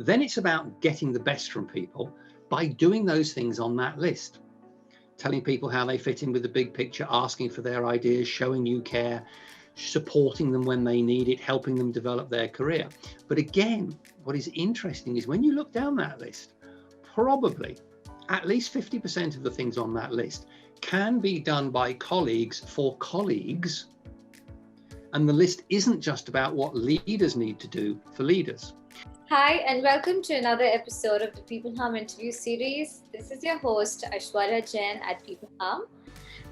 Then it's about getting the best from people by doing those things on that list. Telling people how they fit in with the big picture, asking for their ideas, showing you care, supporting them when they need it, helping them develop their career. But again, what is interesting is when you look down that list, probably at least 50% of the things on that list can be done by colleagues for colleagues. And the list isn't just about what leaders need to do for leaders. Hi, and welcome to another episode of the peopleHum interview series. This is your host, Aishwarya Jain at peopleHum.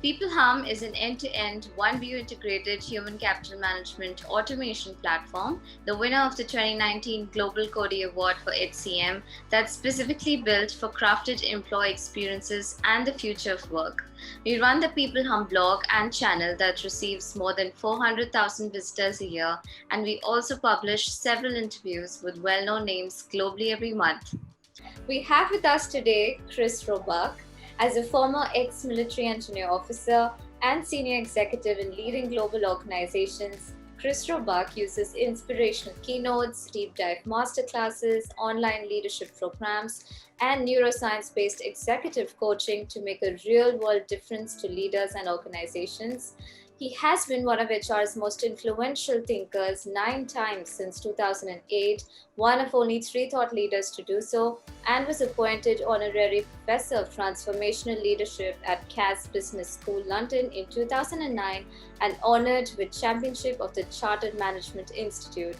peopleHum is an end-to-end, one-view integrated human capital management automation platform, the winner of the 2019 Global Cody Award for HCM, that's specifically built for crafted employee experiences and the future of work. We run the peopleHum blog and channel that receives more than 400,000 visitors a year, and we also publish several interviews with well-known names globally every month. We have with us today Chris Roebuck. As a former ex-military engineer officer and senior executive in leading global organizations, Chris Roebuck uses inspirational keynotes, deep dive masterclasses, online leadership programs, and neuroscience-based executive coaching to make a real-world difference to leaders and organizations. He has been one of HR's most influential thinkers 9 times since 2008, one of only 3 thought leaders to do so, and was appointed honorary professor of transformational leadership at Cass Business School, London in 2009, and honored with championship of the Chartered Management Institute.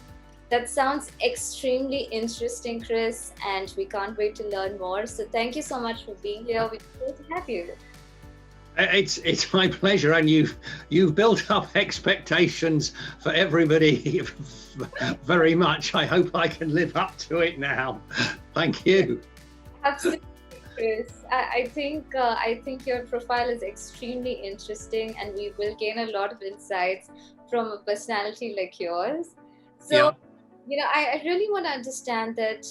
That sounds extremely interesting, Chris, and we can't wait to learn more. So thank you so much for being here. We're great to have you. It's my pleasure, and you've built up expectations for everybody very much. I hope I can live up to it now. Thank you. Absolutely, Chris. I think your profile is extremely interesting, and we will gain a lot of insights from a personality like yours. So, I really want to understand that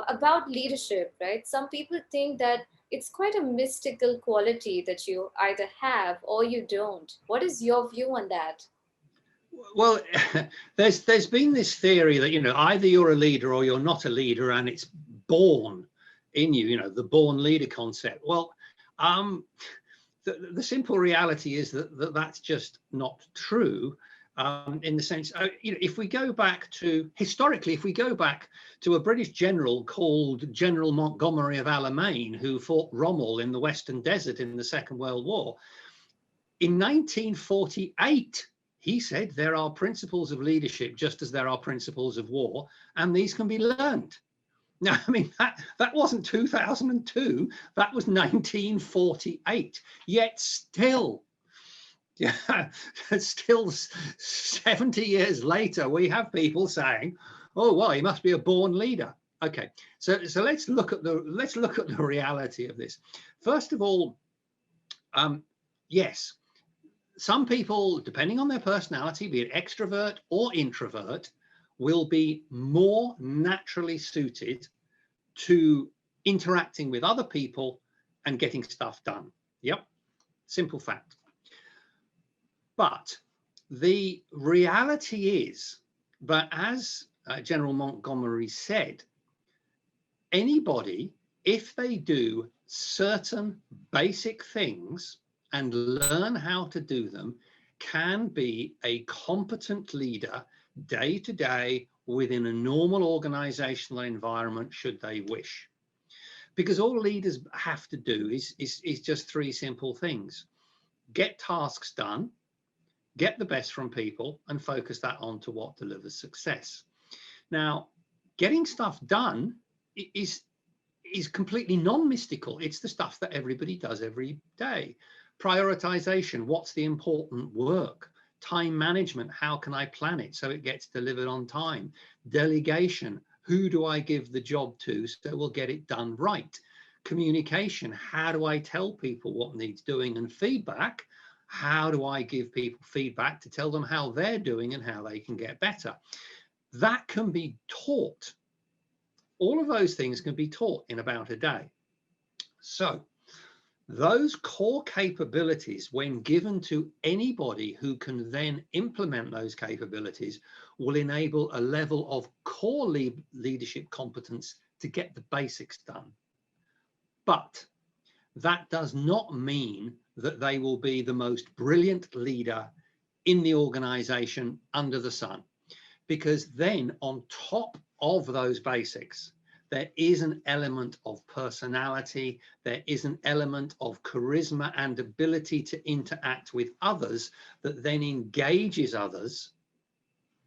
about leadership, right? Some people think that it's quite a mystical quality that you either have or you don't. What is your view on that? Well, there's been this theory that, either you're a leader or you're not a leader, and it's born in you, the born leader concept. Well, the simple reality is that that's just not true. In the sense, if we go back to historically, if we go back to a British general called General Montgomery of Alamein, who fought Rommel in the Western Desert in the Second World War, in 1948, he said there are principles of leadership just as there are principles of war, and these can be learned. Now, that wasn't 2002, that was 1948, yet still 70 years later, we have people saying, "Oh, well, he must be a born leader." Okay, so let's look at the reality of this. First of all, yes, some people, depending on their personality, be it extrovert or introvert, will be more naturally suited to interacting with other people and getting stuff done. Yep, simple fact. But the reality is that, as General Montgomery said, anybody, if they do certain basic things and learn how to do them, can be a competent leader day to day within a normal organizational environment, should they wish. Because all leaders have to do is just 3 simple things: get tasks done, get the best from people, and focus that on to what delivers success. Now, getting stuff done is completely non-mystical. It's the stuff that everybody does every day. Prioritization, what's the important work? Time management, how can I plan it so it gets delivered on time? Delegation, who do I give the job to so we'll get it done right? Communication, how do I tell people what needs doing? And feedback, how do I give people feedback to tell them how they're doing and how they can get better? That can be taught. All of those things can be taught in about a day. So those core capabilities, when given to anybody who can then implement those capabilities, will enable a level of core leadership competence to get the basics done. But that does not mean that they will be the most brilliant leader in the organization under the sun, because then on top of those basics, there is an element of personality, there is an element of charisma and ability to interact with others that then engages others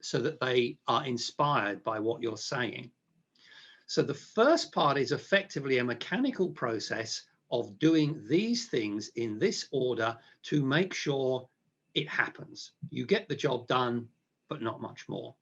so that they are inspired by what you're saying. So the first part is effectively a mechanical process of doing these things in this order to make sure it happens. You get the job done, but not much more.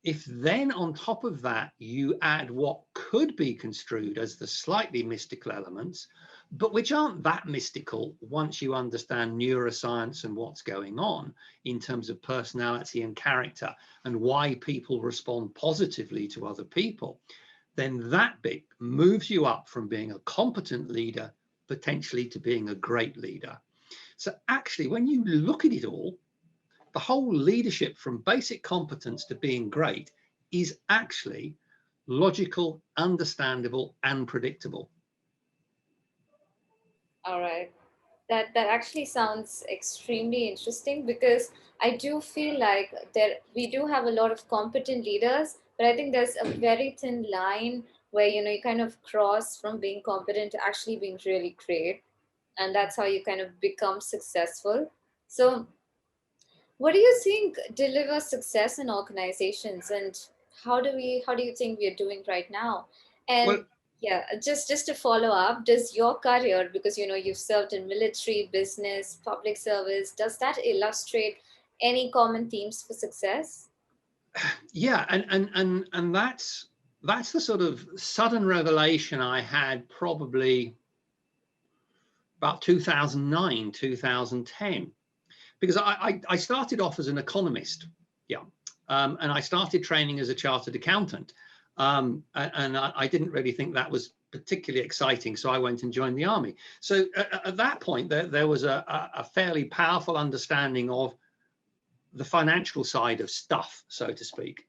If then on top of that, you add what could be construed as the slightly mystical elements, but which aren't that mystical once you understand neuroscience and what's going on in terms of personality and character and why people respond positively to other people, then that bit moves you up from being a competent leader potentially to being a great leader. So actually, when you look at it all, the whole leadership from basic competence to being great is actually logical, understandable, and predictable. All right. That actually sounds extremely interesting, because I do feel like we do have a lot of competent leaders, but I think there's a very thin line where you kind of cross from being competent to actually being really great, and that's how you kind of become successful. So what do you think delivers success in organizations, and how do you think we are doing right now? And Well, yeah, just to follow up, does your career, because you've served in military, business, public service, does that illustrate any common themes for success? yeah, and that's the sort of sudden revelation I had probably about 2009, 2010, because I started off as an economist, yeah, and I started training as a chartered accountant, and I didn't really think that was particularly exciting, so I went and joined the army. So at that point, there was a fairly powerful understanding of the financial side of stuff, so to speak.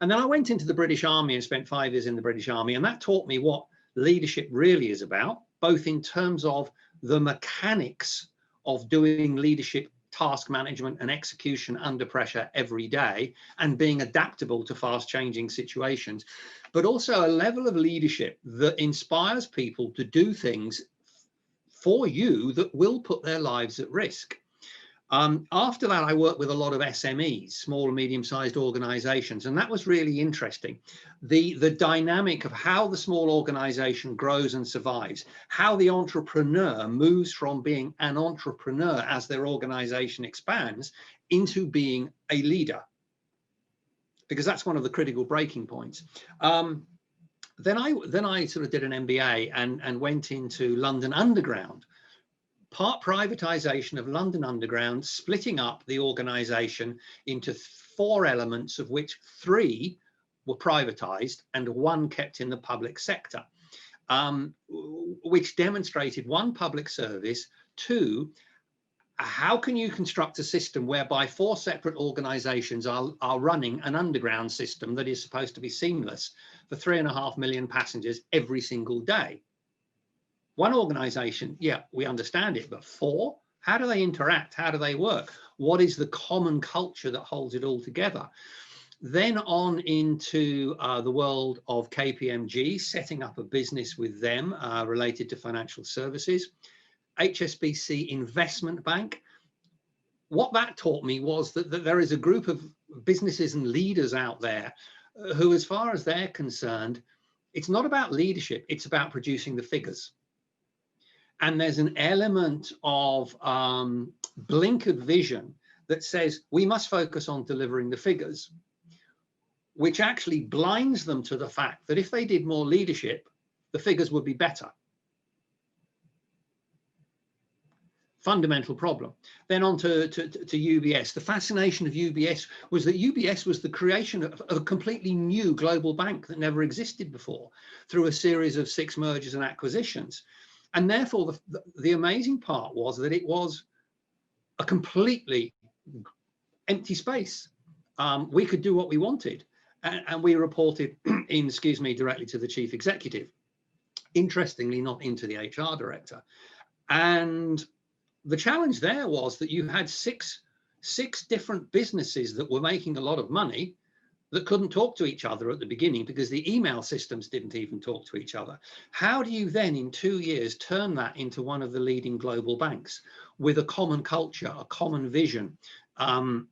And then I went into the British Army and spent 5 years in the British Army, and that taught me what leadership really is about, both in terms of the mechanics of doing leadership, task management and execution under pressure every day and being adaptable to fast changing situations, but also a level of leadership that inspires people to do things for you that will put their lives at risk. After that, I worked with a lot of SMEs, small and medium-sized organizations, and that was really interesting. The dynamic of how the small organization grows and survives, how the entrepreneur moves from being an entrepreneur as their organization expands into being a leader, because that's one of the critical breaking points. Then I sort of did an MBA and went into London Underground. Part privatization of London Underground, splitting up the organization into 4 elements, of which 3 were privatized and 1 kept in the public sector, which demonstrated 1, public service, 2, how can you construct a system whereby 4 separate organizations are running an underground system that is supposed to be seamless for 3.5 million passengers every single day? 1 organization, yeah, we understand it, but 4, how do they interact? How do they work? What is the common culture that holds it all together? Then on into the world of KPMG, setting up a business with them related to financial services. HSBC Investment Bank. What that taught me was that there is a group of businesses and leaders out there who, as far as they're concerned, it's not about leadership, it's about producing the figures. And there's an element of blinkered vision that says we must focus on delivering the figures, which actually blinds them to the fact that if they did more leadership, the figures would be better. Fundamental problem. Then on to UBS. The fascination of UBS was that UBS was the creation of a completely new global bank that never existed before through a series of 6 mergers and acquisitions. And therefore, the amazing part was that it was a completely empty space. we could do what we wanted. And we reported in, directly to the chief executive. Interestingly, not into the HR director. And the challenge there was that you had six different businesses that were making a lot of money that couldn't talk to each other at the beginning because the email systems didn't even talk to each other. How do you then in 2 years turn that into one of the leading global banks with a common culture, a common vision? And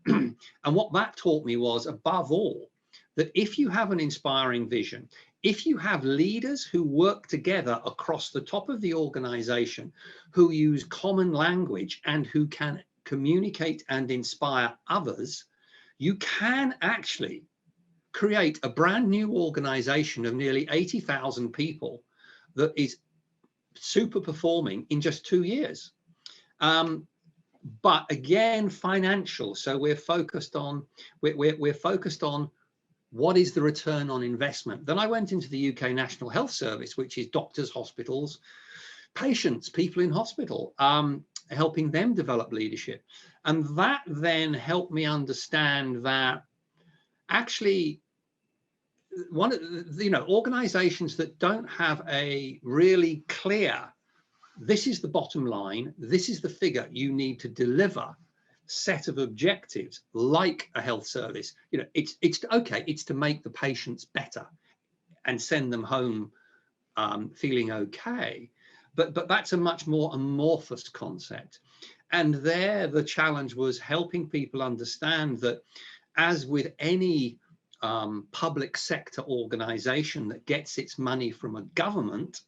what that taught me was, above all, that if you have an inspiring vision, if you have leaders who work together across the top of the organization, who use common language and who can communicate and inspire others, you can actually create a brand new organization of nearly 80,000 people that is super performing in just 2 years. But again, financial. So we're focused on what is the return on investment. Then I went into the UK National Health Service, which is doctors, hospitals, patients, people in hospital, helping them develop leadership. And that then helped me understand that actually organizations that don't have a really clear, this is the bottom line, this is the figure you need to deliver, set of objectives, like a health service, it's okay, it's to make the patients better and send them home feeling okay, but that's a much more amorphous concept. And there the challenge was helping people understand that, as with any public sector organization that gets its money from a government,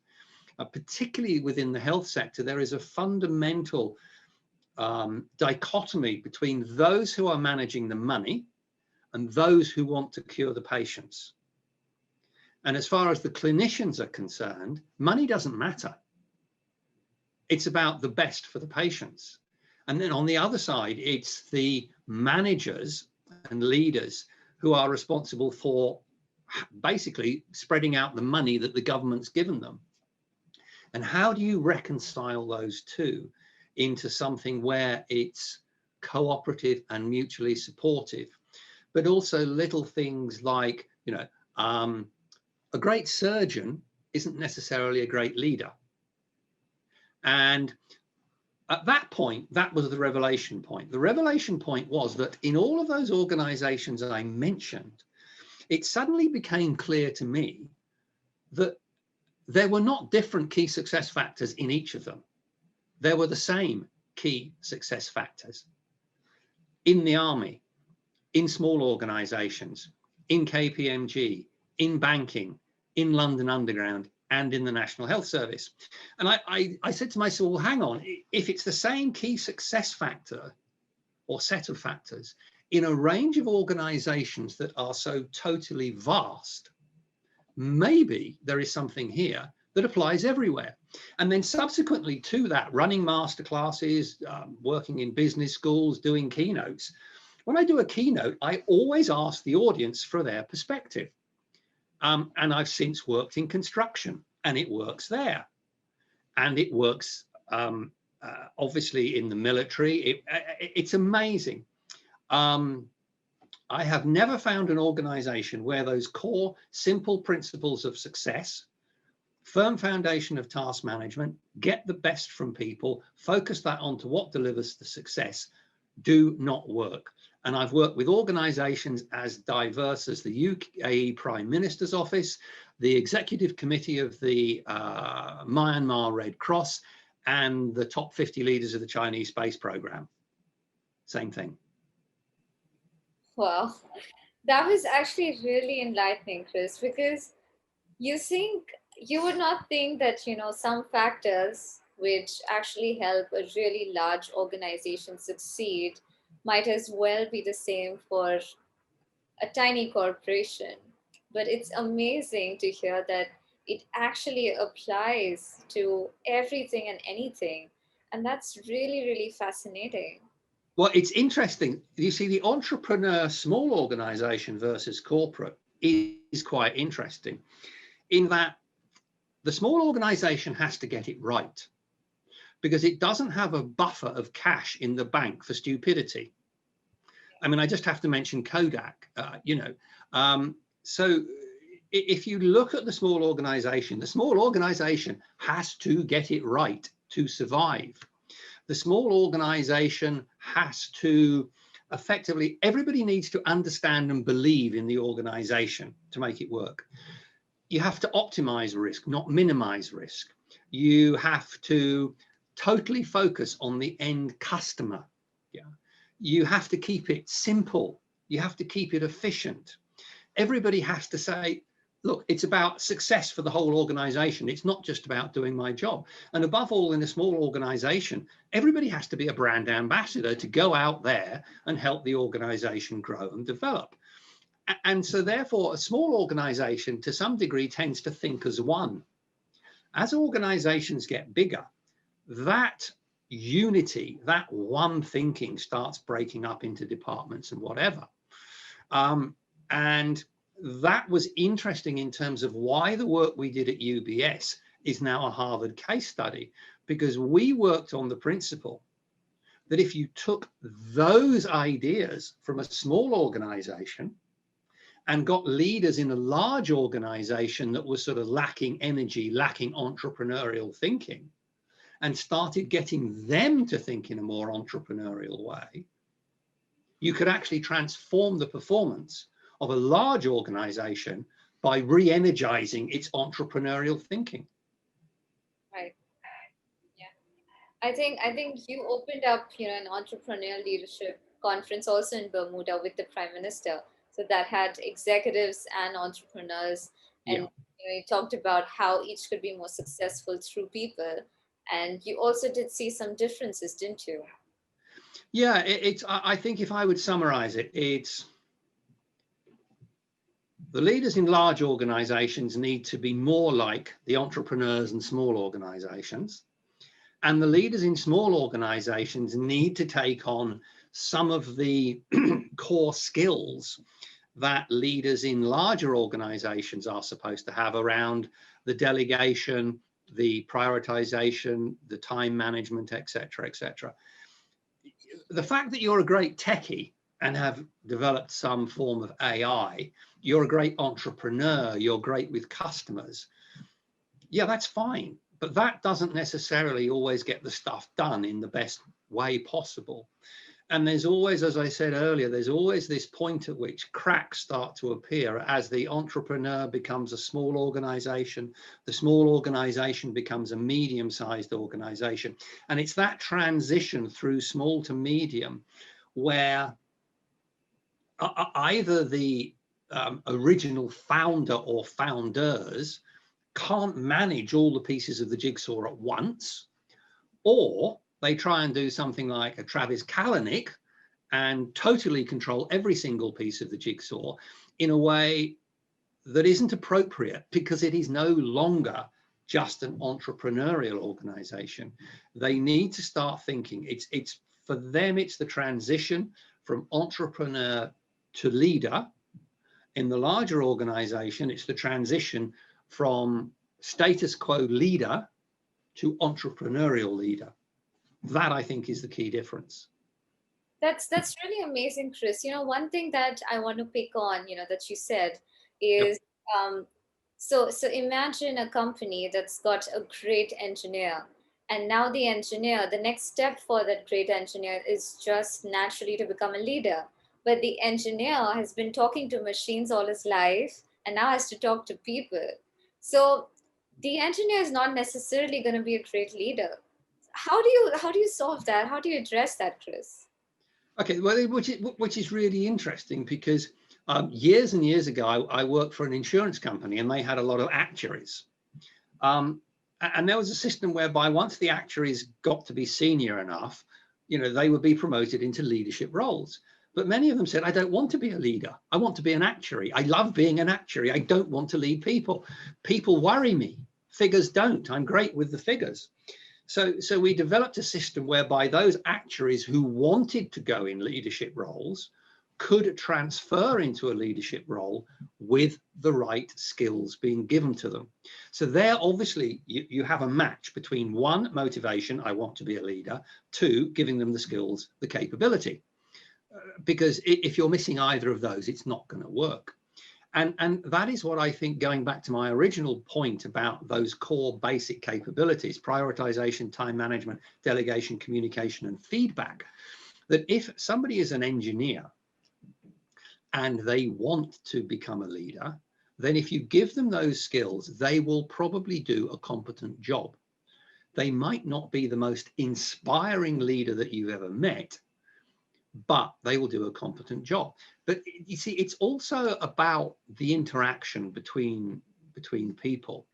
particularly within the health sector, there is a fundamental dichotomy between those who are managing the money and those who want to cure the patients. And as far as the clinicians are concerned, money doesn't matter. It's about the best for the patients. And then on the other side, it's the managers and leaders who are responsible for basically spreading out the money that the government's given them. And how do you reconcile those two into something where it's cooperative and mutually supportive, but also little things like, a great surgeon isn't necessarily a great leader. And at that point, that was the revelation point. The revelation point was that in all of those organizations that I mentioned, it suddenly became clear to me that there were not different key success factors in each of them. There were the same key success factors in the army, in small organizations, in KPMG, in banking, in London Underground, and in the National Health Service. And I said to myself, well, hang on, if it's the same key success factor or set of factors in a range of organizations that are so totally vast, maybe there is something here that applies everywhere. And then subsequently to that, running masterclasses, working in business schools, doing keynotes. When I do a keynote, I always ask the audience for their perspective. And I've since worked in construction, and it works there. And it works, obviously, in the military. It's amazing. I have never found an organization where those core, simple principles of success, firm foundation of task management, get the best from people, focus that onto what delivers the success, do not work. And I've worked with organizations as diverse as the UAE Prime Minister's Office, the Executive Committee of the Myanmar Red Cross, and the top 50 leaders of the Chinese space program. Same thing. Wow, that was actually really enlightening, Chris, because you would not think that, some factors which actually help a really large organization succeed might as well be the same for a tiny corporation. But it's amazing to hear that it actually applies to everything and anything. And that's really, really fascinating. Well, it's interesting. You see, the entrepreneur small organization versus corporate is quite interesting in that the small organization has to get it right because it doesn't have a buffer of cash in the bank for stupidity. I mean, I just have to mention Kodak, so if you look at the small organization has to get it right to survive. The small organization has to effectively, everybody needs to understand and believe in the organization to make it work. You have to optimize risk, not minimize risk. You have to totally focus on the end customer. Yeah. You have to keep it simple. You have to keep it efficient. Everybody has to say, look, it's about success for the whole organization. It's not just about doing my job. And above all, in a small organization, everybody has to be a brand ambassador to go out there and help the organization grow and develop. And so therefore, a small organization to some degree tends to think as one. As organizations get bigger, that unity, that one thinking starts breaking up into departments and whatever. And that was interesting in terms of why the work we did at UBS is now a Harvard case study, because we worked on the principle that if you took those ideas from a small organization and got leaders in a large organization that was sort of lacking energy, lacking entrepreneurial thinking, and started getting them to think in a more entrepreneurial way, you could actually transform the performance of a large organization by re-energizing its entrepreneurial thinking. Right. Yeah. I think you opened up, an entrepreneurial leadership conference also in Bermuda with the Prime Minister. So that had executives and entrepreneurs, and Yeah. you talked about how each could be more successful through people. And you also did see some differences, didn't you? Yeah, I think if I would summarize it, it's the leaders in large organizations need to be more like the entrepreneurs in small organizations. And the leaders in small organizations need to take on some of the core skills that leaders in larger organizations are supposed to have around the delegation, the prioritization, the time management, et cetera, et cetera. The fact that you're a great techie and have developed some form of AI, you're a great entrepreneur, you're great with customers, yeah, that's fine. But that doesn't necessarily always get the stuff done in the best way possible. And there's always, as I said earlier, there's always this point at which cracks start to appear as the entrepreneur becomes a small organization, the small organization becomes a medium-sized organization. And it's that transition through small to medium where either the original founder or founders can't manage all the pieces of the jigsaw at once, or they try and do something like a Travis Kalanick and totally control every single piece of the jigsaw in a way that isn't appropriate, because it is no longer just an entrepreneurial organization. They need to start thinking. It's for them, it's the transition from entrepreneur to leader. In the larger organization, it's the transition from status quo leader to entrepreneurial leader. That, I think, is the key difference. That's really amazing, Chris. One thing that I want to pick on, that you said is, so imagine a company that's got a great engineer, and now the next step for that great engineer is just naturally to become a leader. But the engineer has been talking to machines all his life and now has to talk to people. So the engineer is not necessarily going to be a great leader. How do you solve that? How do you address that, Chris? Okay, well, which is really interesting, because years and years ago, I worked for an insurance company and they had a lot of actuaries. And there was a system whereby once the actuaries got to be senior enough, they would be promoted into leadership roles. But many of them said, I don't want to be a leader. I want to be an actuary. I love being an actuary. I don't want to lead people. People worry me. Figures don't. I'm great with the figures. So we developed a system whereby those actuaries who wanted to go in leadership roles could transfer into a leadership role with the right skills being given to them. So there, obviously, you have a match between one, motivation, I want to be a leader, two, giving them the skills, the capability. because if you're missing either of those, it's not going to work. And that is what I think, going back to my original point about those core basic capabilities: prioritization, time management, delegation, communication, and feedback, that if somebody is an engineer and they want to become a leader, then if you give them those skills, they will probably do a competent job. They might not be the most inspiring leader that you've ever met, but they will do a competent job. But you see, it's also about the interaction between people.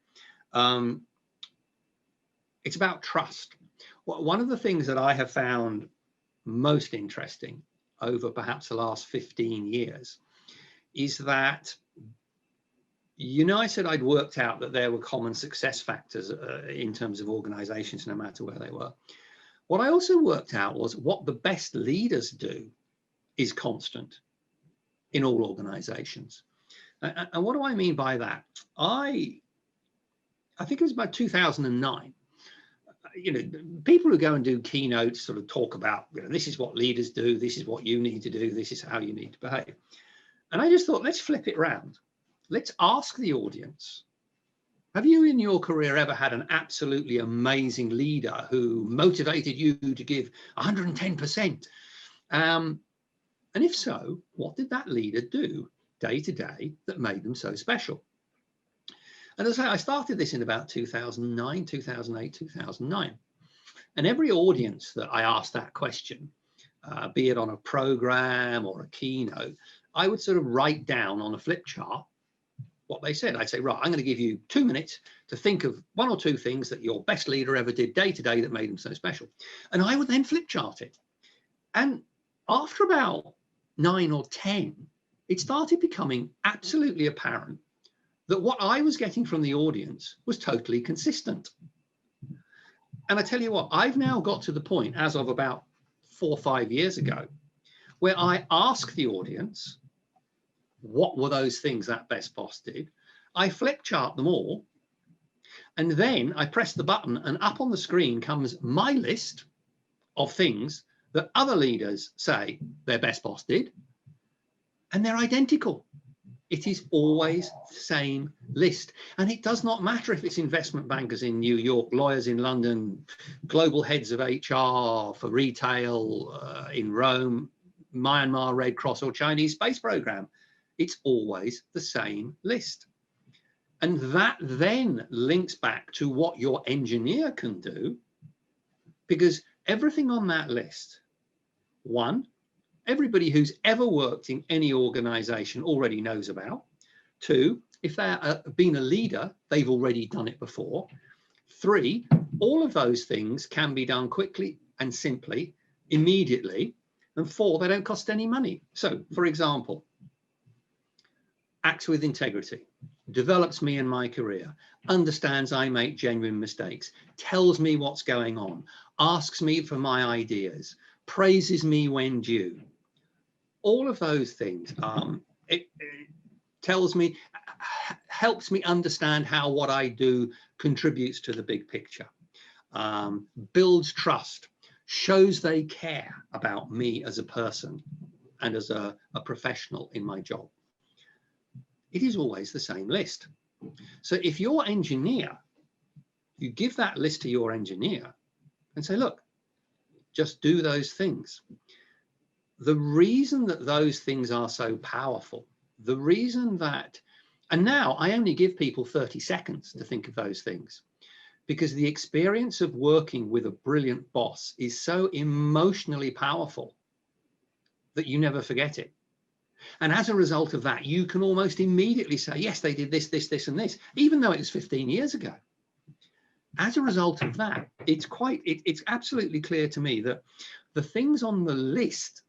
It's about trust. One of the things that I have found most interesting over perhaps the last 15 years is that, I said I'd worked out that there were common success factors in terms of organizations, no matter where they were. What I also worked out was what the best leaders do is constant in all organizations. And what do I mean by that? I think it was about 2009. People who go and do keynotes sort of talk about, this is what leaders do, this is what you need to do, this is how you need to behave. And I just thought, let's flip it around. Let's ask the audience, have you in your career ever had an absolutely amazing leader who motivated you to give 110%? And if so, what did that leader do day to day that made them so special? And as I say, I started this in about 2009, 2008, 2009. And every audience that I asked that question, be it on a program or a keynote, I would sort of write down on a flip chart what they said. I'd say, right, I'm going to give you 2 minutes to think of 1 or 2 things that your best leader ever did day to day that made them so special. And I would then flip chart it. And after about 9 or 10, it started becoming absolutely apparent that what I was getting from the audience was totally consistent. And I tell you what, I've now got to the point, as of about 4 or 5 years ago, where I ask the audience, what were those things that best boss did? I flip chart them all, and then I press the button, and up on the screen comes my list of things that other leaders say their best boss did, and they're identical. It is always the same list. And it does not matter if it's investment bankers in New York, lawyers in London, global heads of HR for retail in Rome, Myanmar Red Cross, or Chinese space program. It's always the same list. And that then links back to what your engineer can do, because everything on that list, 1, everybody who's ever worked in any organization already knows about. 2, if they've been a leader, they've already done it before. 3, all of those things can be done quickly and simply, immediately. And 4, they don't cost any money. So, for example, acts with integrity, develops me in my career, understands I make genuine mistakes, tells me what's going on, asks me for my ideas, praises me when due. All of those things, it tells me, helps me understand how what I do contributes to the big picture, builds trust, shows they care about me as a person and as a professional in my job. It is always the same list. So if your engineer, you give that list to your engineer and say, look, just do those things. The reason that those things are so powerful, the reason that, and now I only give people 30 seconds to think of those things, because the experience of working with a brilliant boss is so emotionally powerful that you never forget it. And as a result of that, you can almost immediately say, yes, they did this, this, this, and this, even though it was 15 years ago. As a result of that, it's absolutely clear to me that the things on the list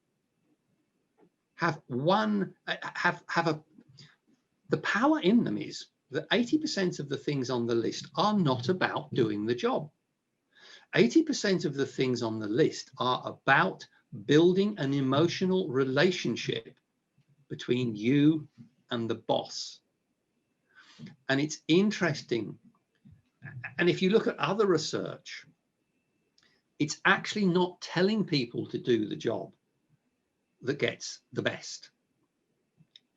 the power in them is that 80% of the things on the list are not about doing the job. 80% of the things on the list are about building an emotional relationship between you and the boss. And it's interesting. And if you look at other research, it's actually not telling people to do the job that gets the best.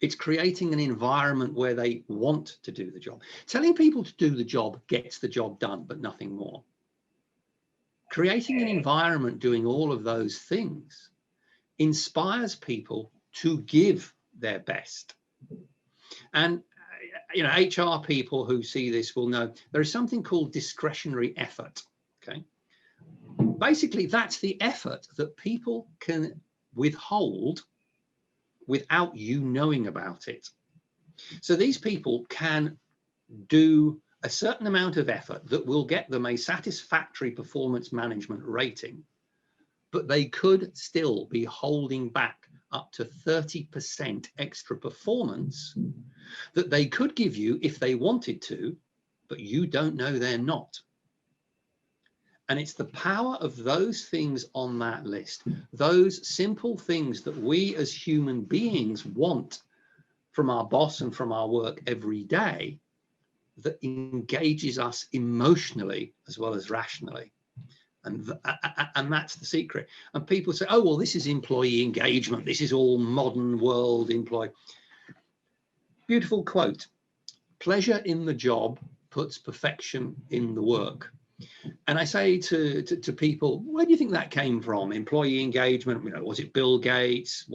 It's creating an environment where they want to do the job. Telling people to do the job gets the job done, but nothing more. Creating an environment doing all of those things inspires people to give their best. And HR people who see this will know there is something called discretionary effort. Okay, basically that's the effort that people can withhold without you knowing about it. So these people can do a certain amount of effort that will get them a satisfactory performance management rating, but they could still be holding back up to 30% extra performance that they could give you if they wanted to, but you don't know they're not. And it's the power of those things on that list, those simple things that we as human beings want from our boss and from our work every day, that engages us emotionally as well as rationally. And that's the secret. And people say, oh, well, this is employee engagement. This is all modern world employee. Beautiful quote. Pleasure in the job puts perfection in the work. And I say to people, where do you think that came from? Employee engagement, was it Bill Gates,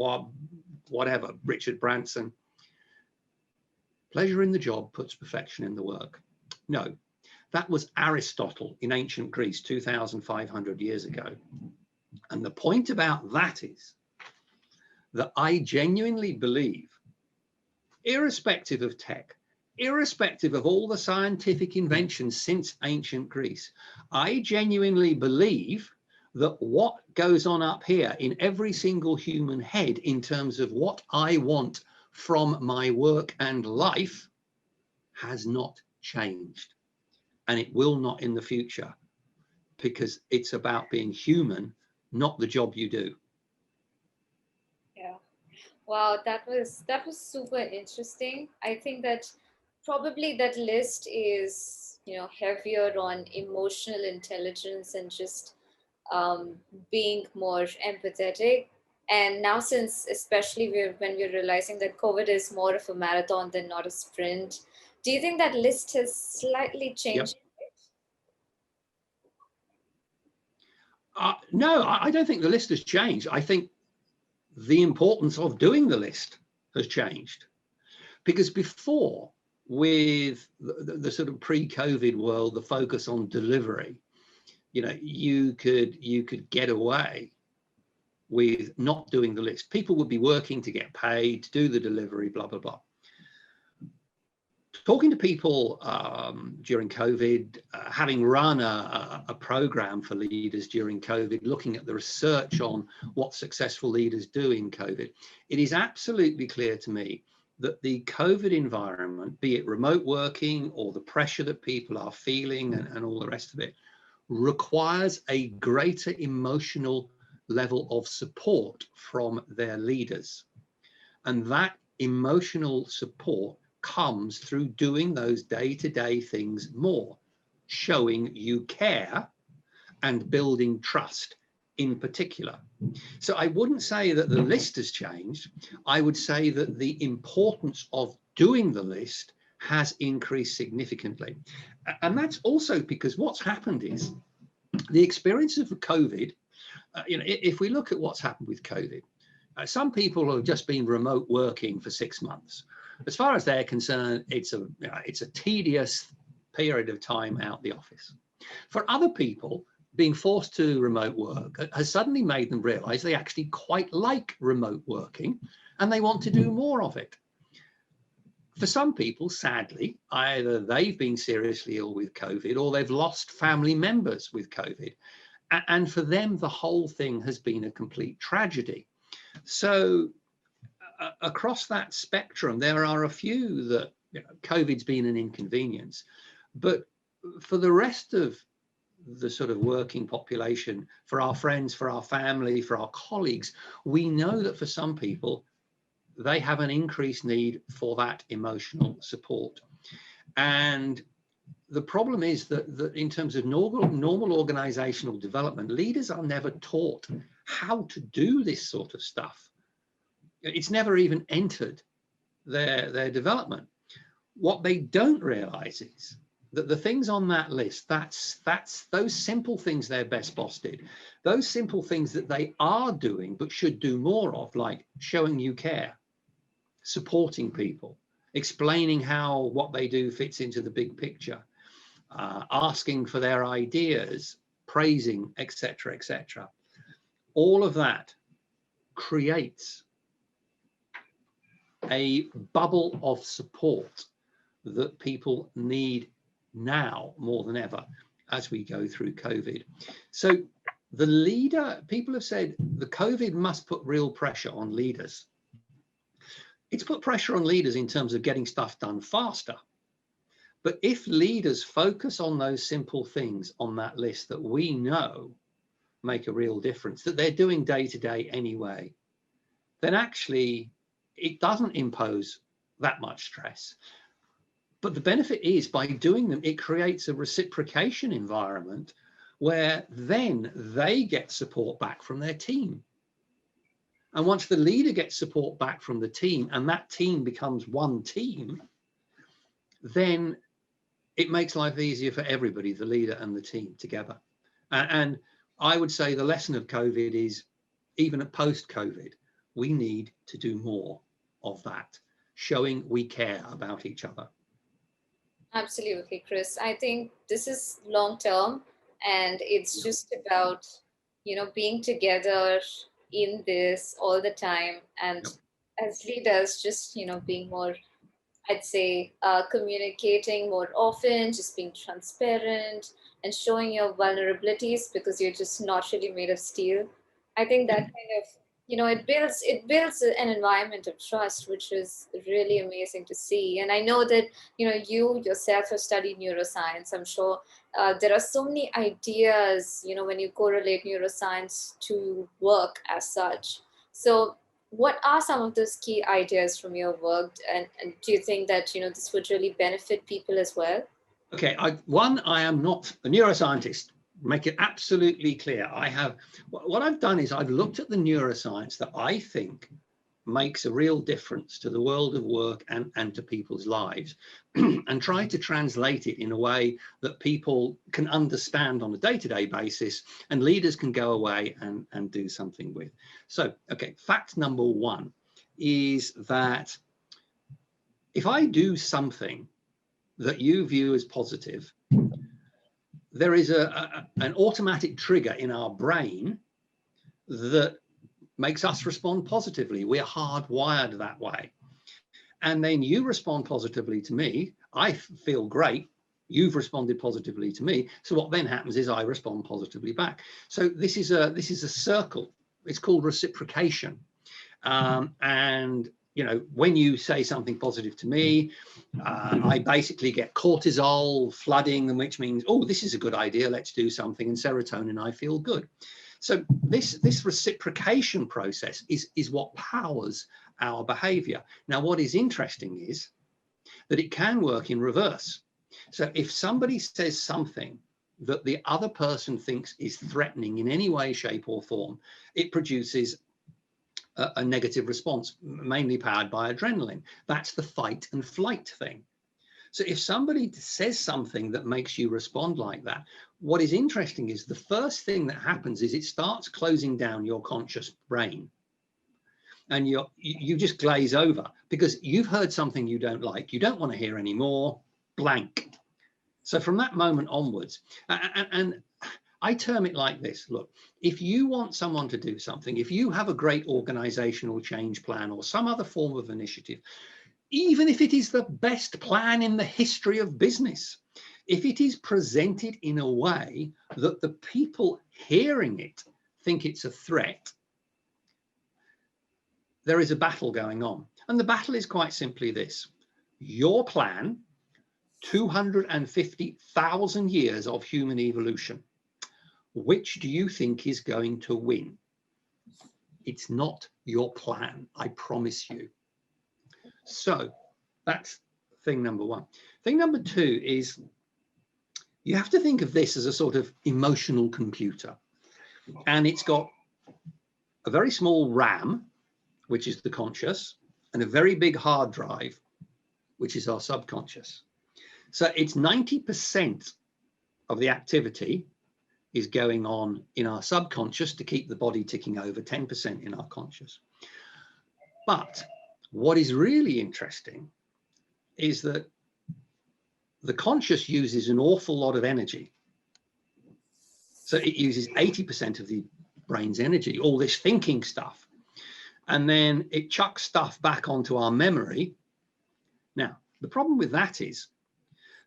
whatever, Richard Branson? Pleasure in the job puts perfection in the work. No, that was Aristotle in ancient Greece 2,500 years ago. And the point about that is that I genuinely believe, irrespective of tech, irrespective of all the scientific inventions since ancient Greece, I genuinely believe that what goes on up here in every single human head in terms of what I want from my work and life has not changed. And it will not in the future, because it's about being human, not the job you do. Yeah. Wow, that was super interesting. I think that probably that list is, heavier on emotional intelligence and just being more empathetic. And now, since especially when we're realizing that COVID is more of a marathon than not a sprint, do you think that list has slightly changed? Yep. No, I don't think the list has changed. I think the importance of doing the list has changed, because before, with the sort of pre-COVID world, the focus on delivery, you could get away with not doing the list. People would be working to get paid, to do the delivery, blah, blah, blah. Talking to people during COVID, having run a program for leaders during COVID, looking at the research on what successful leaders do in COVID, it is absolutely clear to me that the COVID environment, be it remote working or the pressure that people are feeling and all the rest of it, requires a greater emotional level of support from their leaders. And that emotional support comes through doing those day-to-day things more, showing you care and building trust in particular. So I wouldn't say that the list has changed. I would say that the importance of doing the list has increased significantly. And that's also because what's happened is the experience of COVID, if we look at what's happened with COVID, some people have just been remote working for 6 months. As far as they're concerned, it's a tedious period of time out the office. For other people, being forced to remote work has suddenly made them realize they actually quite like remote working and they want to do more of it. For some people, sadly, either they've been seriously ill with COVID or they've lost family members with COVID. And for them, the whole thing has been a complete tragedy. So across that spectrum, there are a few that COVID's been an inconvenience. But for the rest of the sort of working population, for our friends, for our family, for our colleagues, we know that for some people, they have an increased need for that emotional support. And the problem is that in terms of normal organizational development, leaders are never taught how to do this sort of stuff It's never even entered their development. What they don't realize is that the things on that list, that's those simple things their best boss did, those simple things that they are doing but should do more of, like showing you care, supporting people, explaining how what they do fits into the big picture, asking for their ideas, praising, etc., etc. All of that creates a bubble of support that people need now more than ever as we go through COVID. So the leader, people have said the COVID must put real pressure on leaders. It's put pressure on leaders in terms of getting stuff done faster. But if leaders focus on those simple things on that list that we know make a real difference, that they're doing day to day anyway, then actually it doesn't impose that much stress. But the benefit is, by doing them, it creates a reciprocation environment where then they get support back from their team. And once the leader gets support back from the team and that team becomes one team, then it makes life easier for everybody, the leader and the team together. And I would say the lesson of COVID is, even at post-COVID, we need to do more of that, showing we care about each other. Absolutely, Chris. I think this is long term, and it's just about, being together in this all the time. And as leaders, just, being more, I'd say, communicating more often, just being transparent and showing your vulnerabilities, because you're just not really made of steel. I think that kind of, it builds an environment of trust, which is really amazing to see. And I know that, you yourself have studied neuroscience. I'm sure there are so many ideas, when you correlate neuroscience to work as such. So what are some of those key ideas from your work, and do you think that this would really benefit people as well? Okay, I am not a neuroscientist. Make it absolutely clear. What I've done is I've looked at the neuroscience that I think makes a real difference to the world of work and to people's lives, and try to translate it in a way that people can understand on a day-to-day basis and leaders can go away and do something with. So, okay, fact number one is that if I do something that you view as positive, there is an automatic trigger in our brain that makes us respond positively. We're hardwired that way. And then you respond positively to me. I feel great. You've responded positively to me. So what then happens is I respond positively back. So this is a circle. It's called reciprocation. And when you say something positive to me, I basically get cortisol flooding, which means, oh, this is a good idea, let's do something, and serotonin, I feel good. So this reciprocation process is what powers our behavior. Now, what is interesting is that it can work in reverse. So if somebody says something that the other person thinks is threatening in any way, shape, or form, it produces a negative response, mainly powered by adrenaline. That's the fight and flight thing. So if somebody says something that makes you respond like that, what is interesting is the first thing that happens is it starts closing down your conscious brain. And you just glaze over because you've heard something you don't like. You don't want to hear anymore, blank. So from that moment onwards, and I term it like this. Look, if you want someone to do something, if you have a great organizational change plan or some other form of initiative, even if it is the best plan in the history of business, if it is presented in a way that the people hearing it think it's a threat, there is a battle going on. And the battle is quite simply this: your plan, 250,000 years of human evolution, which do you think is going to win? It's not your plan, I promise you. So that's thing number one. Thing number two is you have to think of this as a sort of emotional computer. And it's got a very small RAM, which is the conscious, and a very big hard drive, which is our subconscious. So it's 90% of the activity is going on in our subconscious to keep the body ticking over, 10% in our conscious. But what is really interesting is that the conscious uses an awful lot of energy. So it uses 80% of the brain's energy, all this thinking stuff. And then it chucks stuff back onto our memory. Now, the problem with that is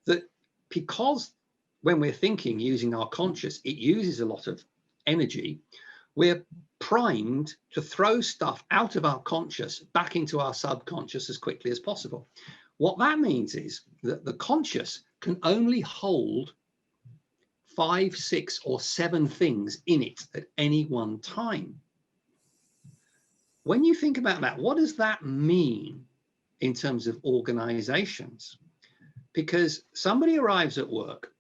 that because when we're thinking using our conscious, it uses a lot of energy, we're primed to throw stuff out of our conscious back into our subconscious as quickly as possible. What that means is that the conscious can only hold 5, 6, or 7 things in it at any one time. When you think about that, what does that mean in terms of organizations? Because somebody arrives at work,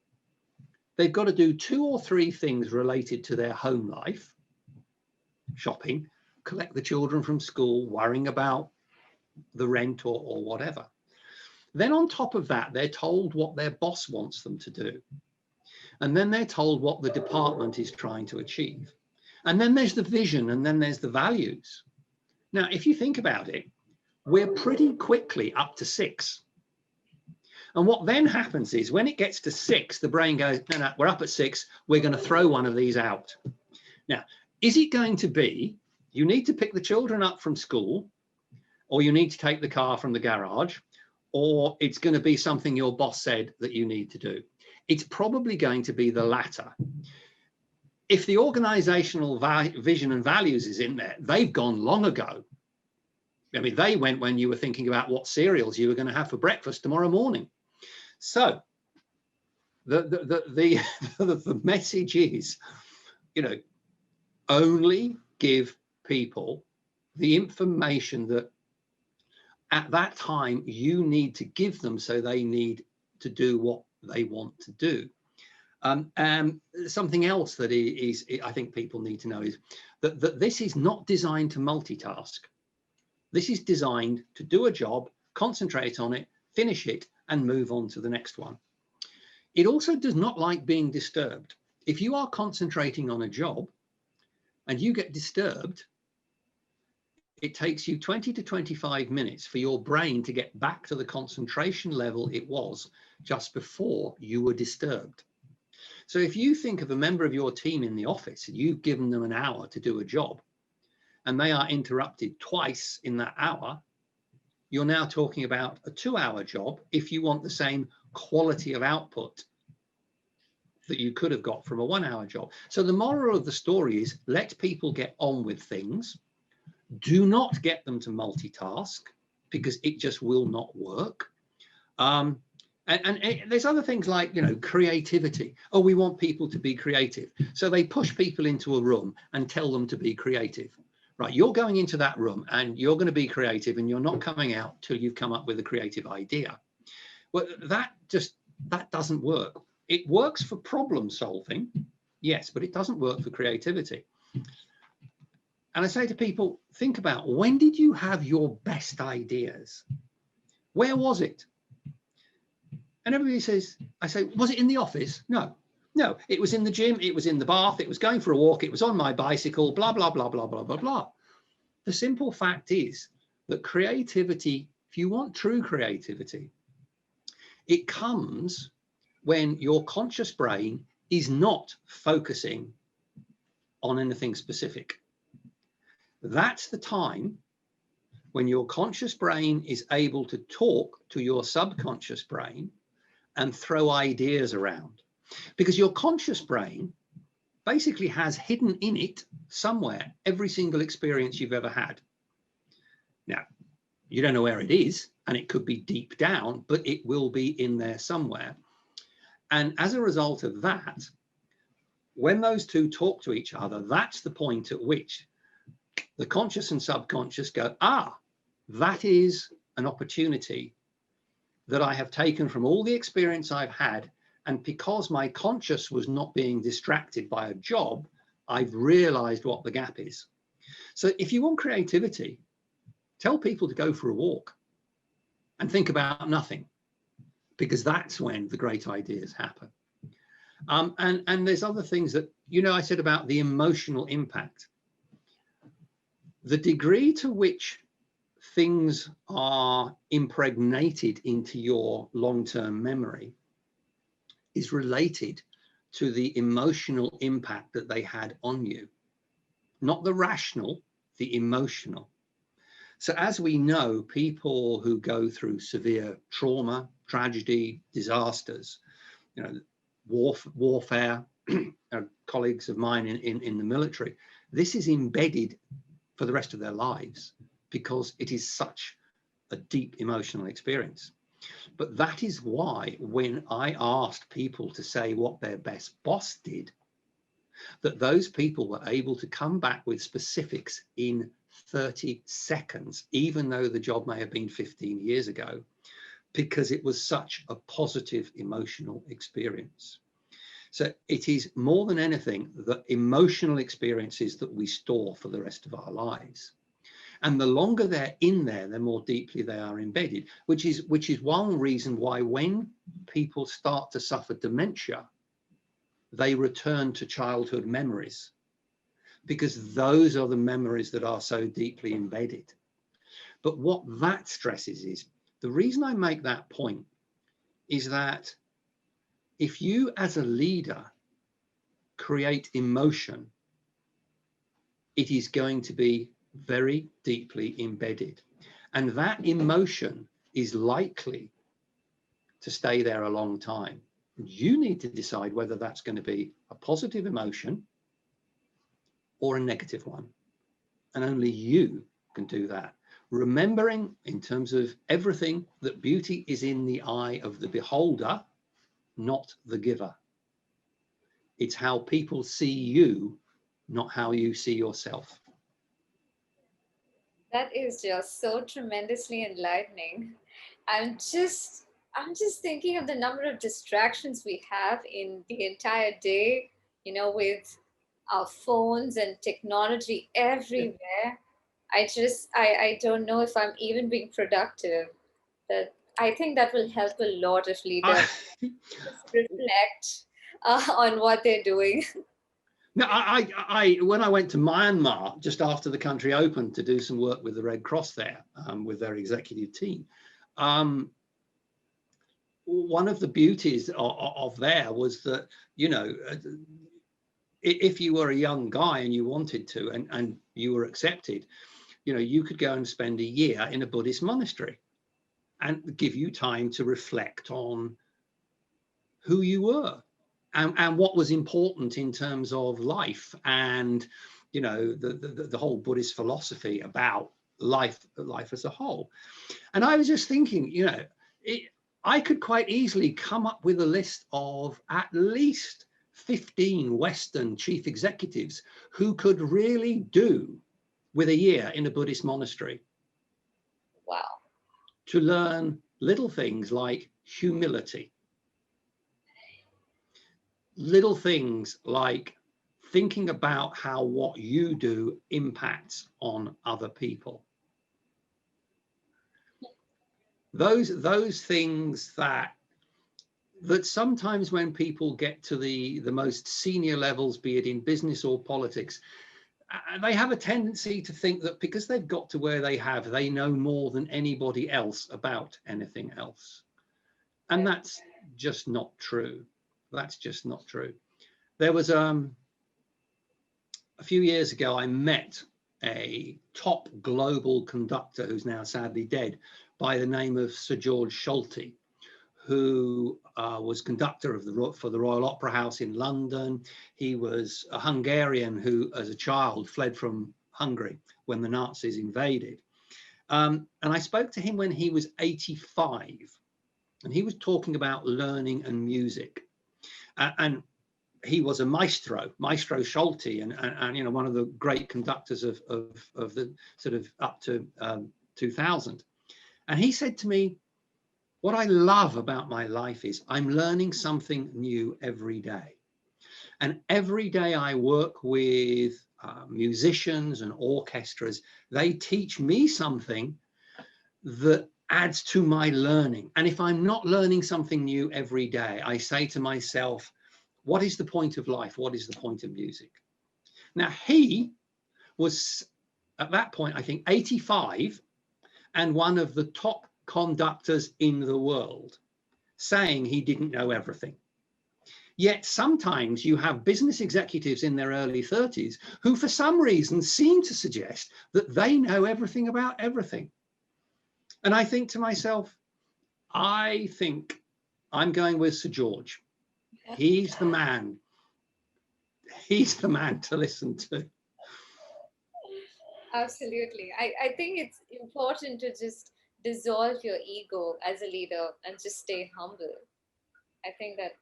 they've got to do 2 or 3 things related to their home life: shopping, collect the children from school, worrying about the rent or whatever. Then on top of that, they're told what their boss wants them to do. And then they're told what the department is trying to achieve. And then there's the vision, and then there's the values. Now, if you think about it, we're pretty quickly up to 6. And what then happens is when it gets to 6, the brain goes, no, we're up at 6. We're going to throw one of these out. Now, is it going to be, you need to pick the children up from school, or you need to take the car from the garage, or it's going to be something your boss said that you need to do? It's probably going to be the latter. If the organizational vision and values is in there, they've gone long ago. I mean, they went when you were thinking about what cereals you were going to have for breakfast tomorrow morning. So the message is, only give people the information that at that time you need to give them, so they need to do what they want to do. Something else that is I think people need to know is that this is not designed to multitask. This is designed to do a job, concentrate on it, finish it, and move on to the next one. It also does not like being disturbed. If you are concentrating on a job and you get disturbed, it takes you 20 to 25 minutes for your brain to get back to the concentration level it was just before you were disturbed. So if you think of a member of your team in the office and you've given them an hour to do a job and they are interrupted twice in that hour, you're now talking about a 2-hour job if you want the same quality of output that you could have got from a 1-hour job. So the moral of the story is, let people get on with things. Do not get them to multitask, because it just will not work. And there's other things like, creativity. Oh, we want people to be creative. So they push people into a room and tell them to be creative. Right, you're going into that room and you're going to be creative, and you're not coming out till you've come up with a creative idea. Well, that doesn't work. It works for problem solving, yes, but it doesn't work for creativity. And I say to people, think about, when did you have your best ideas? Where was it? And everybody says, I say, was it in the office? No, it was in the gym. It was in the bath. It was going for a walk. It was on my bicycle, blah, blah, blah, blah, blah, blah, blah. The simple fact is that creativity, if you want true creativity, it comes when your conscious brain is not focusing on anything specific. That's the time when your conscious brain is able to talk to your subconscious brain and throw ideas around. Because your conscious brain basically has hidden in it somewhere every single experience you've ever had. Now, you don't know where it is, and it could be deep down, but it will be in there somewhere. And as a result of that, when those two talk to each other, that's the point at which the conscious and subconscious go, that is an opportunity that I have taken from all the experience I've had. And because my conscious was not being distracted by a job, I've realized what the gap is. So if you want creativity, Tell people to go for a walk and think about nothing, because that's when the great ideas happen. And there's other things that, I said about the emotional impact. The degree to which things are impregnated into your long-term memory is related to the emotional impact that they had on you. Not the rational, the emotional. So as we know, people who go through severe trauma, tragedy, disasters, warfare, colleagues of mine in the military, this is embedded for the rest of their lives because it is such a deep emotional experience. But that is why when I asked people to say what their best boss did, that those people were able to come back with specifics in 30 seconds, even though the job may have been 15 years ago, because it was such a positive emotional experience. So it is more than anything the emotional experiences that we store for the rest of our lives. And the longer they're in there, the more deeply they are embedded, which is one reason why when people start to suffer dementia, they return to childhood memories, because those are the memories that are so deeply embedded. But what that stresses is, the reason I make that point is that if you as a leader create emotion, it is going to be very deeply embedded. And that emotion is likely to stay there a long time. You need to decide whether that's going to be a positive emotion or a negative one. And only you can do that. Remembering, in terms of everything, that beauty is in the eye of the beholder, not the giver. It's how people see you, not how you see yourself. That is just so tremendously enlightening. I'm just thinking of the number of distractions we have in the entire day, with our phones and technology everywhere. I don't know if I'm even being productive. That I think that will help a lot if leaders just reflect on what they're doing. No, when I went to Myanmar just after the country opened to do some work with the Red Cross there, with their executive team, one of the beauties of there was that, if you were a young guy and you wanted to, and you were accepted, you could go and spend a year in a Buddhist monastery and give you time to reflect on who you were and what was important in terms of life and, the whole Buddhist philosophy about life as a whole. And I was just thinking, I could quite easily come up with a list of at least 15 Western chief executives who could really do with a year in a Buddhist monastery. Wow. To learn little things like humility, little things like thinking about how what you do impacts on other people. Those things that sometimes when people get to the most senior levels, be it in business or politics, they have a tendency to think that because they've got to where they have, they know more than anybody else about anything else. And that's just not true. That's just not true. There was a few years ago, I met a top global conductor who's now sadly dead by the name of Sir George Schulte, who was conductor for the Royal Opera House in London. He was a Hungarian who, as a child, fled from Hungary when the Nazis invaded. And I spoke to him when he was 85, and he was talking about learning and music. And he was a Maestro Schulte, and one of the great conductors of the sort of up to 2000. And he said to me, what I love about my life is I'm learning something new every day. And every day I work with musicians and orchestras, they teach me something that adds to my learning. And if I'm not learning something new every day, I say to myself, what is the point of life? What is the point of music? Now, he was at that point, I think, 85 and one of the top conductors in the world, saying he didn't know everything. Yet sometimes you have business executives in their early 30s who for some reason seem to suggest that they know everything about everything. And I think to myself, I think I'm going with Sir George. He's the man. He's the man to listen to. Absolutely. I think it's important to just dissolve your ego as a leader and just stay humble. I think that.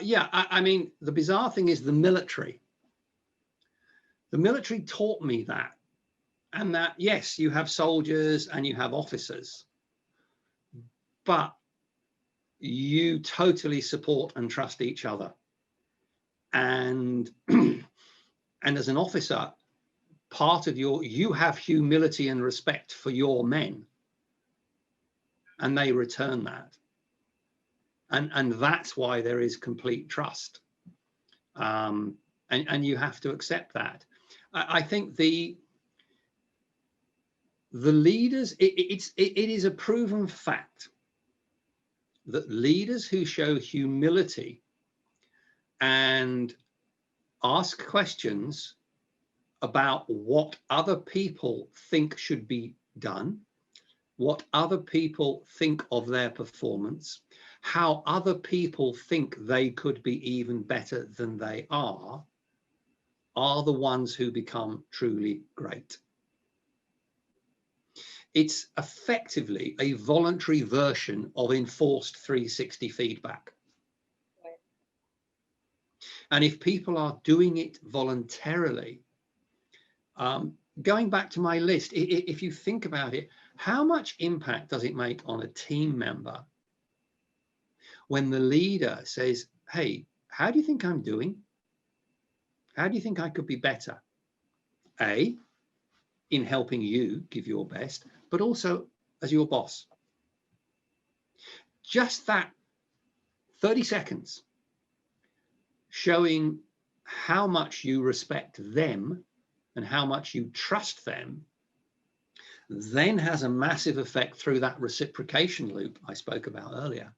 Yeah, I mean, the bizarre thing is the military. The military taught me that. And that, yes, you have soldiers and you have officers, but you totally support and trust each other. And, and as an officer, part of you have humility and respect for your men, and they return that. And that's why there is complete trust. And you have to accept that. I think the leaders, it is a proven fact that leaders who show humility and ask questions about what other people think should be done, what other people think of their performance, how other people think they could be even better than they are the ones who become truly great. It's effectively a voluntary version of enforced 360 feedback. Right. And if people are doing it voluntarily, going back to my list, if you think about it, how much impact does it make on a team member when the leader says, hey, how do you think I'm doing? How do you think I could be better? A, in helping you give your best, but also as your boss. Just that 30 seconds showing how much you respect them and how much you trust them then has a massive effect through that reciprocation loop I spoke about earlier.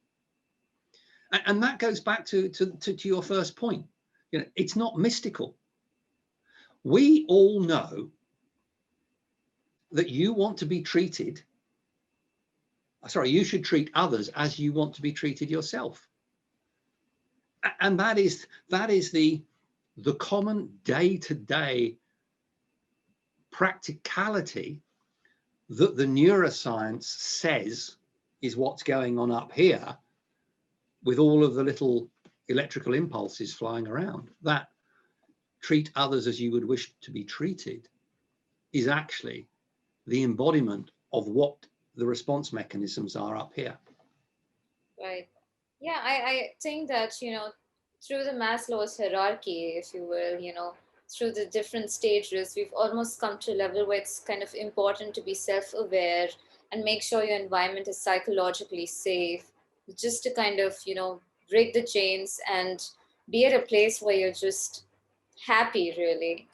And that goes back to your first point. You know, it's not mystical. We all know that you want to be treated, sorry, you should treat others as you want to be treated yourself. And that is the common day-to-day practicality that the neuroscience says is what's going on up here with all of the little electrical impulses flying around. That treat others as you would wish to be treated is actually the embodiment of what the response mechanisms are up here. Right. Yeah, I think that, you know, through the Maslow's hierarchy, if you will, you know, through the different stages, we've almost come to a level where it's kind of important to be self-aware and make sure your environment is psychologically safe, just to kind of, you know, break the chains and be at a place where you're just happy, really.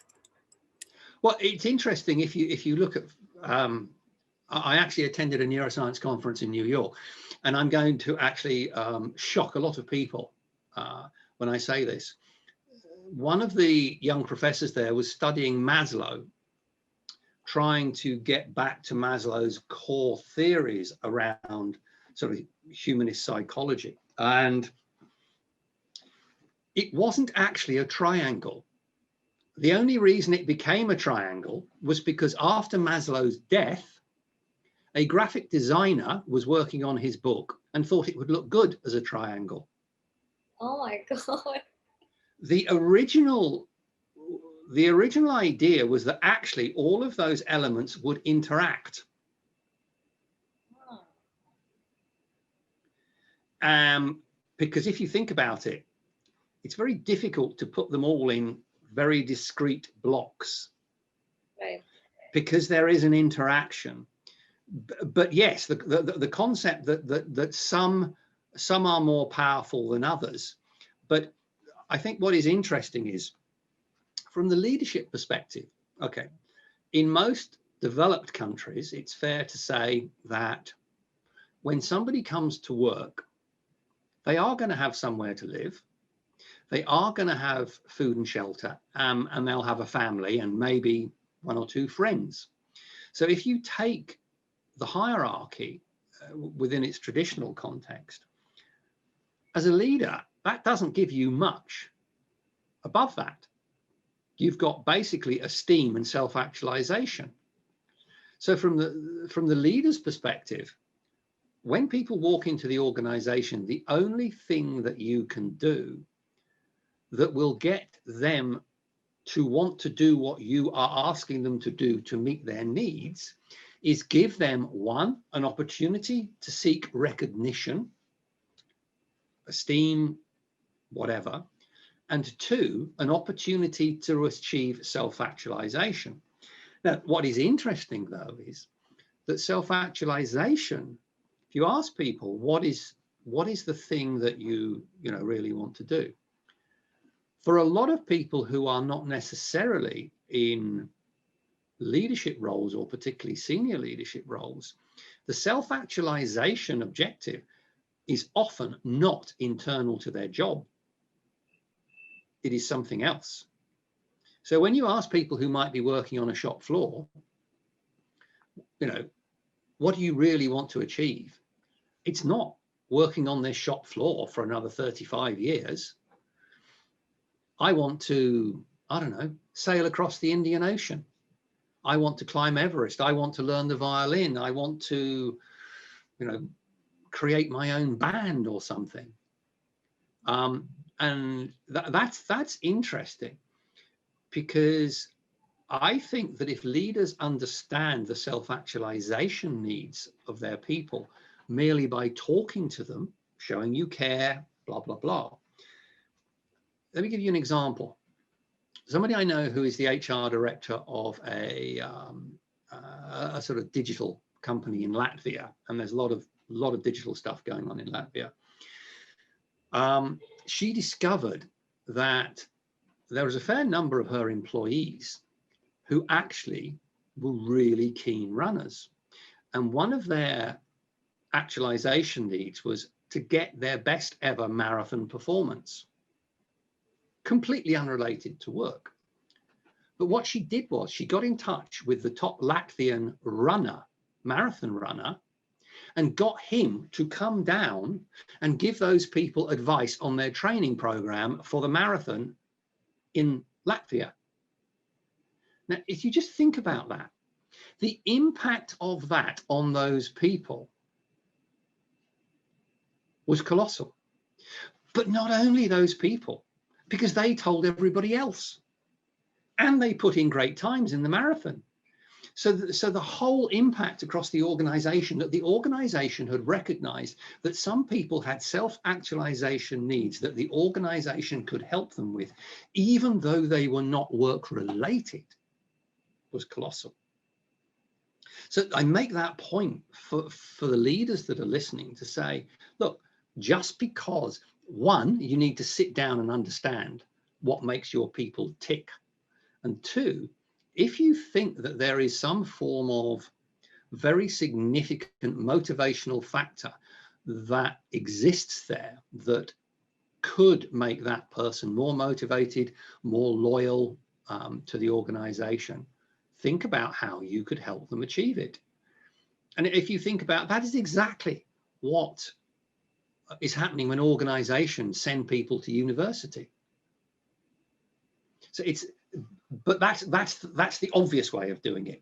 Well, it's interesting if you look at, I actually attended a neuroscience conference in New York, and I'm going to actually shock a lot of people when I say this. One of the young professors there was studying Maslow, trying to get back to Maslow's core theories around sort of humanist psychology. And it wasn't actually a triangle. The only reason it became a triangle was because after Maslow's death, a graphic designer was working on his book and thought it would look good as a triangle. Oh my God. The original idea was that actually all of those elements would interact. Because if you think about it, it's very difficult to put them all in very discrete blocks. Right. Because there is an interaction. But yes, the concept that some are more powerful than others. But I think what is interesting is, from the leadership perspective, okay, in most developed countries, it's fair to say that when somebody comes to work, they are going to have somewhere to live. They are going to have food and shelter, and they'll have a family and maybe one or two friends. So if you take the hierarchy within its traditional context, as a leader, that doesn't give you much above that. You've got basically esteem and self-actualization. So from the leader's perspective, when people walk into the organization, the only thing that you can do that will get them to want to do what you are asking them to do to meet their needs is give them, one, an opportunity to seek recognition, esteem, whatever, and two, an opportunity to achieve self-actualization. Now, what is interesting, though, is that self-actualization, if you ask people, what is the thing that you really want to do? For a lot of people who are not necessarily in leadership roles, or particularly senior leadership roles, the self-actualization objective is often not internal to their job. It is something else. So when you ask people who might be working on a shop floor, what do you really want to achieve? It's not working on this shop floor for another 35 years. I want to, I don't know, sail across the Indian Ocean. I want to climb Everest. I want to learn the violin. I want to, create my own band or something. And that's interesting, because I think that if leaders understand the self-actualization needs of their people merely by talking to them, showing you care, blah, blah, blah. Let me give you an example. Somebody I know who is the HR director of a sort of digital company in Latvia, and there's a lot of digital stuff going on in Latvia. She discovered that there was a fair number of her employees who actually were really keen runners. And one of their actualization needs was to get their best ever marathon performance, completely unrelated to work. But what she did was she got in touch with the top Latvian marathon runner, and got him to come down and give those people advice on their training program for the marathon in Latvia. Now, if you just think about that, the impact of that on those people was colossal. But not only those people, because they told everybody else, and they put in great times in the marathon. So the whole impact across the organization, that the organization had recognized that some people had self-actualization needs that the organization could help them with, even though they were not work related, was colossal. So I make that point for the leaders that are listening to say, look, just because, one, you need to sit down and understand what makes your people tick, and two, if you think that there is some form of very significant motivational factor that exists there that could make that person more motivated, more loyal to the organization, think about how you could help them achieve it. And if you think about that, is exactly what is happening when organizations send people to university. So but that's the obvious way of doing it.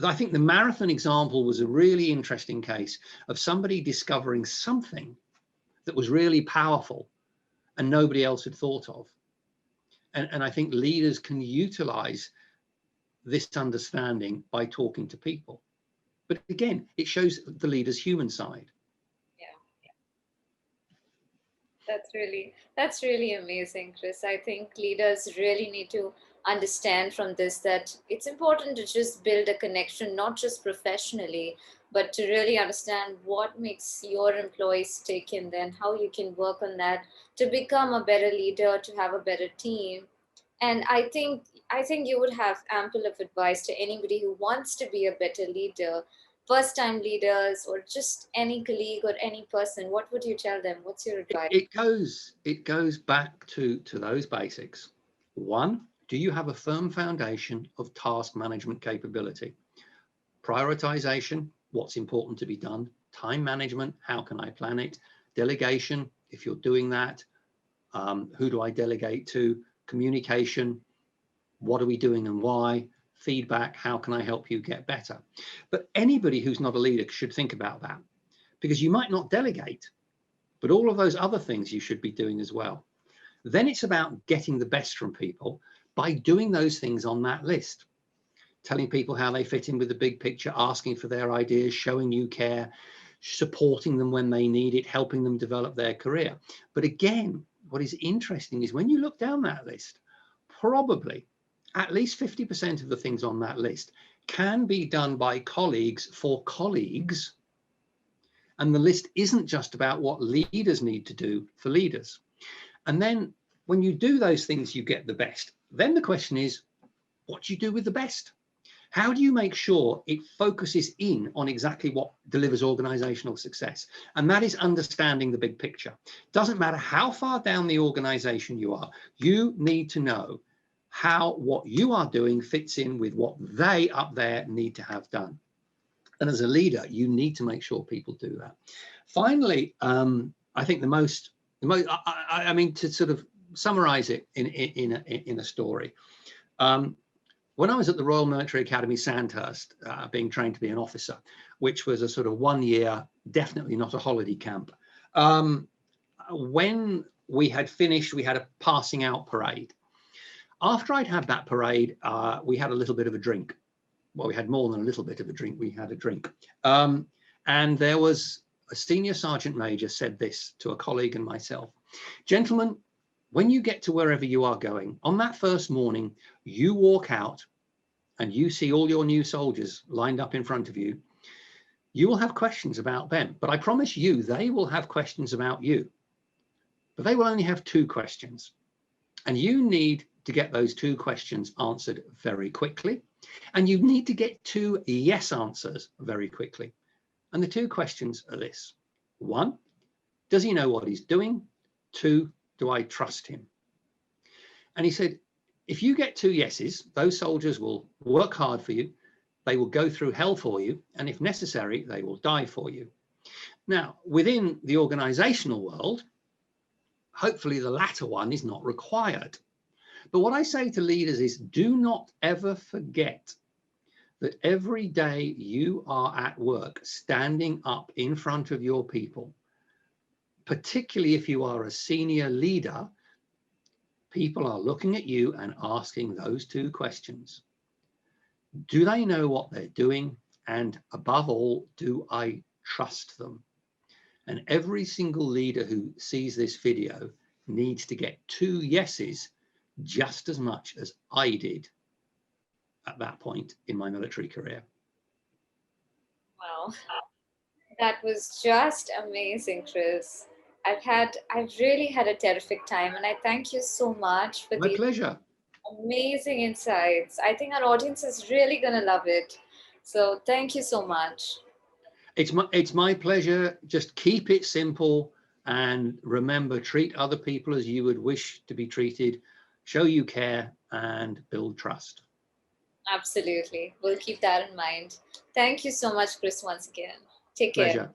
I think the marathon example was a really interesting case of somebody discovering something that was really powerful and nobody else had thought of. And I think leaders can utilize this understanding by talking to people. But again, it shows the leader's human side. That's really amazing, Chris. I think leaders really need to understand from this that it's important to just build a connection, not just professionally, but to really understand what makes your employees tick, and then how you can work on that to become a better leader, to have a better team. And I think you would have ample of advice to anybody who wants to be a better leader, first time leaders, or just any colleague or any person. What would you tell them? What's your advice? It goes back to those basics. One, do you have a firm foundation of task management capability? Prioritization, what's important to be done? Time management, how can I plan it? Delegation, if you're doing that, who do I delegate to? Communication, what are we doing and why? Feedback, how can I help you get better? But anybody who's not a leader should think about that, because you might not delegate, but all of those other things you should be doing as well. Then it's about getting the best from people by doing those things on that list, telling people how they fit in with the big picture, asking for their ideas, showing you care, supporting them when they need it, helping them develop their career. But again, what is interesting is when you look down that list, probably at least 50% of the things on that list can be done by colleagues for colleagues. And the list isn't just about what leaders need to do for leaders. And then when you do those things, you get the best. Then the question is, what do you do with the best? How do you make sure it focuses in on exactly what delivers organizational success? And that is understanding the big picture. Doesn't matter how far down the organization you are, you need to know how what you are doing fits in with what they up there need to have done. And as a leader, you need to make sure people do that. Finally, I think I mean, to sort of summarize it in a story. When I was at the Royal Military Academy, Sandhurst, being trained to be an officer, which was a sort of 1 year, definitely not a holiday camp. When we had finished, we had a passing out parade. After I'd had that parade, we had a little bit of a drink. Well, we had more than a little bit of a drink, we had a drink. And there was a senior sergeant major said this to a colleague and myself: "Gentlemen, when you get to wherever you are going, on that first morning, you walk out and you see all your new soldiers lined up in front of you. You will have questions about them, but I promise you, they will have questions about you. But they will only have 2 questions. And you need to get those 2 questions answered very quickly. And you need to get 2 yes answers very quickly. And the 2 questions are this: 1, does he know what he's doing? 2, do I trust him?" And he said, if you get 2 yeses, those soldiers will work hard for you, they will go through hell for you, and if necessary, they will die for you. Now, within the organizational world, hopefully the latter one is not required. But what I say to leaders is, do not ever forget that every day you are at work, standing up in front of your people, particularly if you are a senior leader, people are looking at you and asking those 2 questions. Do they know what they're doing? And above all, do I trust them? And every single leader who sees this video needs to get 2 yeses just as much as I did at that point in my military career. Wow, that was just amazing, Chris. I've really had a terrific time, and I thank you so much for My these pleasure. amazing insights. I think our audience is really going to love it. So thank you so much. It's my pleasure. Just keep it simple, and remember, treat other people as you would wish to be treated. Show you care and build trust. Absolutely. We'll keep that in mind. Thank you so much, Chris, once again. Take care. Pleasure.